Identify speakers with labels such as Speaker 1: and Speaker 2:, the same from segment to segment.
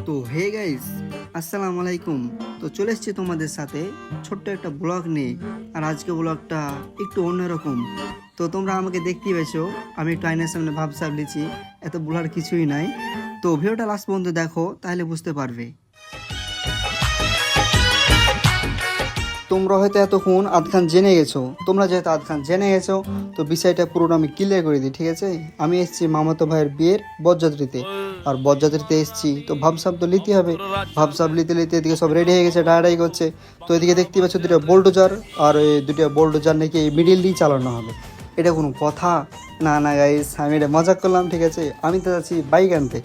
Speaker 1: তো hey guys, আসসালামু আলাইকুম। তো চলে এসেছি তোমাদের সাথে ছোট্ট একটা ব্লগ নিয়ে। আর আজকে ব্লগটা একটু অন্যরকম। তো তোমরা আমাকে দেখতেই পেয়েছো, আমি একটু আয়নার সামনে ভাব সামলেছি, এত ব্লগার কিছুই নাই। তো ভিডিওটা লাস্ট পর্যন্ত দেখো, তাহলে বুঝতে পারবে। তোমরা হয়তো এতক্ষণ আধখান জেনে গেছো। তোমরা যেহেতু আধখান জেনে গেছো, তো বিষয়টা পুরোটা আমি ক্লিয়ার করে দিই, ঠিক আছে? আমি এসেছি মামাতো ভাইয়ের বিয়ের বরযাত্রীতে। আর বরযাত্রীতে এসেছি তো ভাবসাব তো নিতে হবে। ভাবসাব নিতে নিতে এদিকে সব রেডি হয়ে গেছে, ডায়াডাই করছে। তো এদিকে দেখতে পাচ্ছ দুটো বোল্ডোজার, আর এই দুটো বোল্ডোজার নাকি মিডিল দিয়ে চালানো হবে। এটা কোনো কথা? না না গাইস, আমি এটা মজাক করলাম, ঠিক আছে? আমি তো যাচ্ছি বাইক আনতে,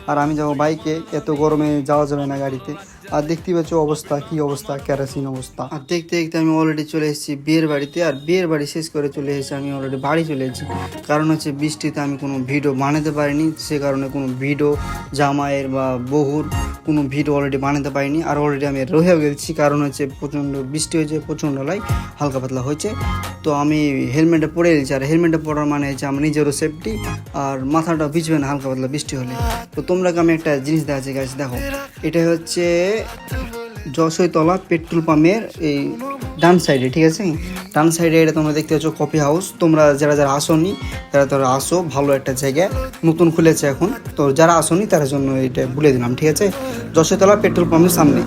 Speaker 1: আর আমি যাবো বাইকে, এত গরমে যাওয়া যাবে না গাড়িতে। আর দেখতে পাচ্ছ অবস্থা, কি অবস্থা, কেরোসিন অবস্থা। আর দেখতে দেখতে আমি অলরেডি চলে এসেছি বিয়ের বাড়িতে, আর বিয়ের বাড়ি শেষ করে চলে এসেছি আমি অলরেডি বাড়ি চলে এসেছি। কারণ হচ্ছে বৃষ্টিতে আমি কোনো ভিডিও বানাতে পারিনি, সে কারণে কোনো ভিডিও জামাইয়ের বা বহুর কোনো ভিডিও অলরেডি বানাতে পারিনি। আর অলরেডি আমি রহেও গেছি, কারণ হচ্ছে প্রচণ্ড বৃষ্টি হয়েছে, প্রচণ্ড লাই হালকা পাতলা হয়েছে। তো আমি হেলমেটটা পরে এসেছি, আর হেলমেটটা পরার মানে হচ্ছে আমার নিজেরও সেফটি, আর মাথাটা ভিজবে না হালকা পাতলা বৃষ্টি হলে। তো তোমরাকে আমি একটা জিনিস দেখাচ্ছি গাইস, দেখো। এটা হচ্ছে যশোরতলা পেট্রোল পাম্পের এই ডান সাইডে, ঠিক আছে? ডান সাইডে এটা তোমরা দেখতে পাচ্ছ কফি হাউস। তোমরা যারা যারা আসোনি তারা আসো, ভালো একটা জায়গায় নতুন খুলেছে এখন। তো যারা আসোনি তার জন্য এটা বলে দিলাম, ঠিক আছে? যশোরতলা পেট্রোল পাম্পের সামনে।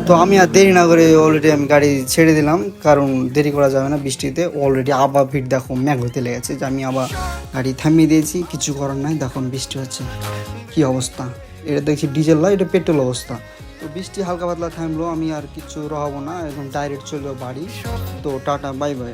Speaker 1: তো আমি আর দেরি না করে অলরেডি আমি গাড়ি ছেড়ে দিলাম, কারণ দেরি করা যাবে না বৃষ্টিতে। অলরেডি আবার ভিড় দেখো, মেঘ হতে লেগেছে, যে আমি আবার গাড়ি থামিয়ে দিয়েছি, কিছু করার নাই। দেখুন বৃষ্টি হচ্ছে, কি অবস্থা। এটা দেখছি ডিজেল নয়, এটা পেট্রোল অবস্থা। তো বৃষ্টি হালকা পাতলা থামলো, আমি আর কিছু রহাবো না, একদম ডাইরেক্ট চললো বাড়ি। তো টাটা, বাই বাই।